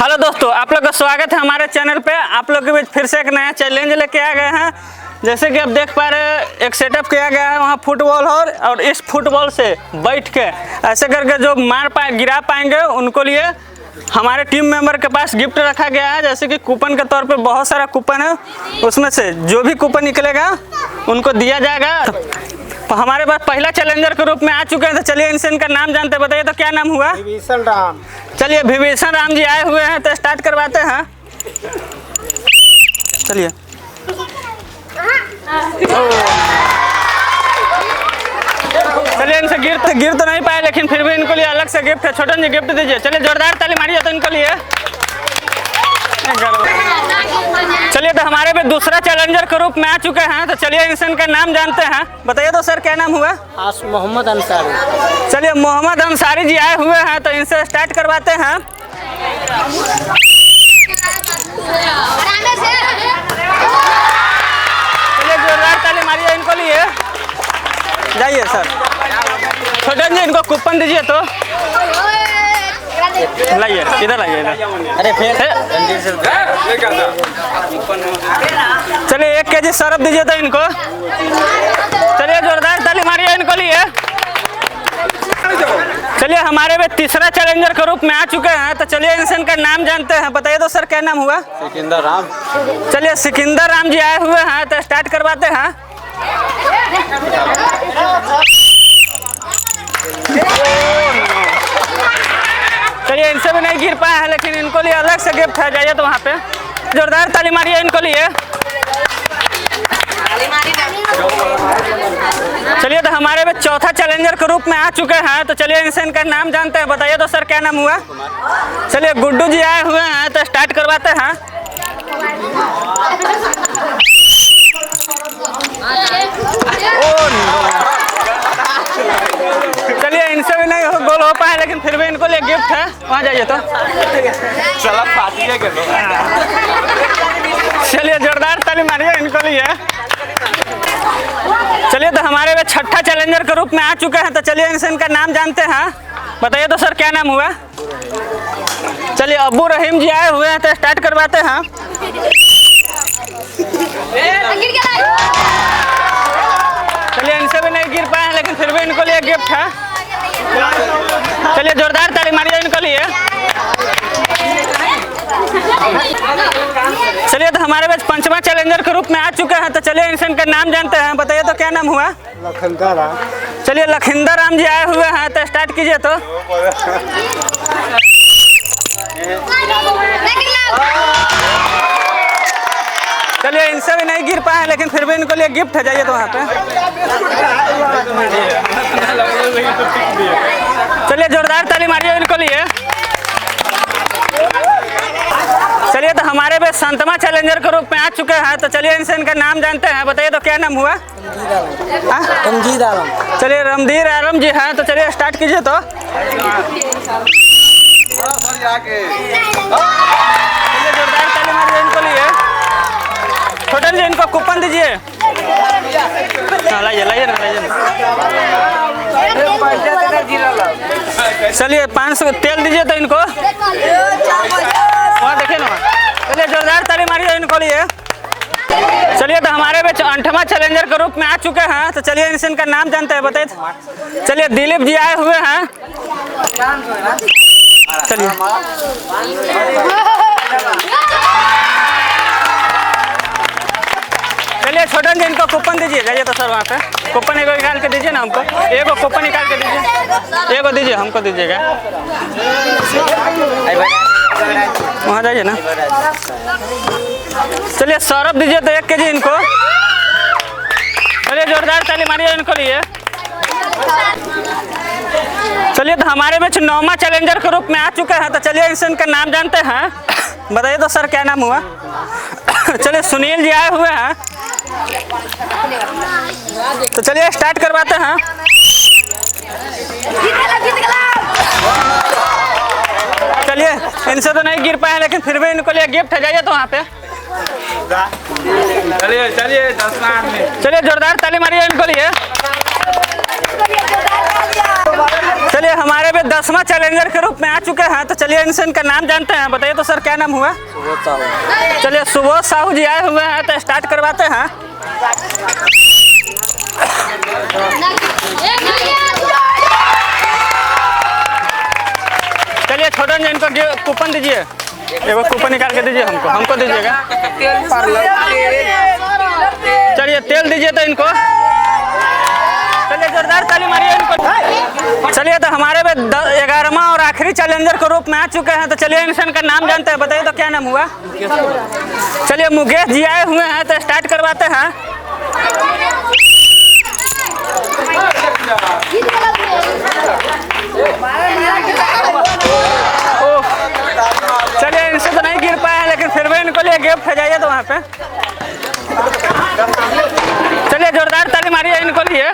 Hello दोस्तों, आप लोग का स्वागत है हमारे चैनल पे। आप लोग के बीच फिर से एक नया चैलेंज लेके आ गए हैं। जैसे कि आप देख पा रहे हैं, एक सेटअप किया गया है वहाँ फुटबॉल और इस फुटबॉल से बैठ के ऐसे करके जो गिरा पाएंगे उनको लिए हमारे टीम मेंबर के पास गिफ्ट रखा गया है। जैसे कि कूपन के तौर पे बहुत सारा कूपन है, उसमें से जो भी कूपन निकलेगा उनको दिया जाएगा। तो हमारे पास पहला चैलेंजर के रूप में आ चुके हैं, तो चलिए इनसे इनका नाम जानते हैं। बताइए तो क्या नाम हुआ? विभीषण राम। चलिए विभीषण राम जी आए हुए हैं, तो स्टार्ट करवाते हैं। चलिए चलिए इनसे गिर तो नहीं पाए, लेकिन फिर भी इनको लिए अलग से गिफ्ट है। छोटन जी गिफ्ट दीजिए। चलिए जोरदार ताली मारिए तो इनको लिए। चलिए तो हमारे पे दूसरा चैलेंजर के रूप में आ चुके हैं, तो चलिए इनसे इनका नाम जानते हैं। बताइए तो सर क्या नाम हुआ? मोहम्मद अंसारी। चलिए मोहम्मद अंसारी जी आए हुए हैं, तो इनसे स्टार्ट करवाते हैं। चलिए जोरदार ताली मारिए इनको लिए। जाइए सर। छोटन जी इनको कूपन दीजिए तो लाइए, इधर लाइए इधर। अरे फिर चलिए 1 केजी सरफ दीजिए तो इनको। चलिए जोरदार ताली मारिए इनको लिए। चलिए हमारे में तीसरा चैलेंजर के रूप में आ चुके हैं, तो चलिए इनसे इनका नाम जानते हैं। बताइए तो सर क्या नाम हुआ? सिकंदर राम। चलिए सिकंदर राम जी आए हुए हैं, तो स्टार्ट करवाते हैं। चलिए इनसे भी नहीं गिर पाया है, लेकिन इनको लिए अलग से गिफ्ट है। जाइए तो वहाँ पे जोरदार ताली मारिए इनको लिए। चलिए तो हमारे में चौथा चैलेंजर के रूप में आ चुके हैं, तो चलिए इनसे इनका नाम जानते हैं। बताइए तो सर क्या नाम हुआ? चलिए गुड्डू जी आए हुए हैं, तो स्टार्ट करवाते हैं। चलिए इनसे भी नहीं गोल हो पाया, लेकिन फिर भी इनको लिए गिफ्ट है। वहाँ जाइए तो चलिए जोरदार ताली मारिए इनको लिए। चलिए तो हमारे में छठा चैलेंजर के रूप में आ चुके हैं, तो चलिए इनसे इनका नाम जानते हैं। बताइए तो सर क्या नाम हुआ? चलिए अब्बू रहीम जी आए हुए हैं, तो स्टार्ट करवाते हैं। चलिए इनसे भी नहीं गिर पाए हैं, लेकिन फिर भी इनको लिए गिफ्ट है। चलिए जोरदार ताली मारिए इनको लिए। चलिए तो हमारे पास पंचमा चैलेंजर के रूप में आ चुके हैं, तो चलिए इनसे इनका नाम जानते हैं। बताइए तो क्या नाम हुआ? लखिंदर राम। चलिए लखिंदर राम जी आए हुए हैं, तो स्टार्ट कीजिए तो। चलिए इनसे भी नहीं गिर पाए, लेकिन फिर भी इनको लिए गिफ्ट है। जाइए तो वहाँ पे। चलिए जोरदार ताली मारिए इनको लिए। चलिए तो हमारे पे संतमा चैलेंजर के रूप में आ चुके हैं, तो चलिए इनसे इनका नाम जानते हैं। बताइए तो क्या नाम हुआ? रमजीत आलम। चलिए रमदीर आलम जी हैं, तो चलिए स्टार्ट कीजिए तो। चलिए जोरदार ताली मारिए इनको लिए। छोटन जी इनको कूपन दीजिए। लाइए लाइए ना, लाइए ना। चलिए 500 तेल दीजिए तो इनको। वहाँ देखिए ना। चलिए जोरदार ताली मारिए इनको लिए। चलिए तो हमारे बीच 8वां चैलेंजर के रूप में आ चुके हैं, तो चलिए इनसे इनका नाम जानते हैं। बताइए। चलिए दिलीप जी आए हुए हैं। चलिए चलिए छोटन जी इनको कूपन दीजिए। जाइए तो सर वहाँ पे कूपन एगो निकाल के दीजिए ना हमको। एगो कूपन निकाल के दीजिए, एगो दीजिए हमको दीजिएगा। वहाँ जाइए ना। चलिए सरफ दीजिए तो 1 केजी इनको। चलिए जोरदार ताली मारिए इनको लिए। चलिए तो हमारे में 9वां चैलेंजर के रूप में आ चुके हैं, तो चलिए इनसे इनका नाम जानते हैं। बताइए तो सर क्या नाम हुआ? चलिए सुनील जी आए हुए हैं, तो चलिए स्टार्ट करवाते हैं। चलिए इनसे तो नहीं गिर पाए, लेकिन फिर भी इनको लिए गिफ्ट है। जाइए तो वहाँ पे। चलिए जोरदार ताली मारिए इनको लिए। चलिए हमारे भी 10वां चैलेंजर के रूप में आ चुके हैं, तो चलिए इनसे इनका नाम जानते हैं। बताइए तो सर क्या नाम हुआ? सुबोध साहू। चलिए सुबोध साहू जी आए हुए हैं, तो स्टार्ट करवाते हैं। चलिए छोटा जी इनको कूपन दीजिए, एगो कूपन निकाल के दीजिए हमको दीजिएगा। चलिए तेल दीजिए तो इनको। चलिए जोरदार ताली मारिए इनको। चलिए तो हमारे में 11वां और आखिरी चैलेंजर के रूप में आ चुके हैं, तो चलिए इनसे का नाम जानते हैं। बताइए तो क्या नाम हुआ? चलिए मुकेश जी आए हुए हैं, तो स्टार्ट करवाते हैं।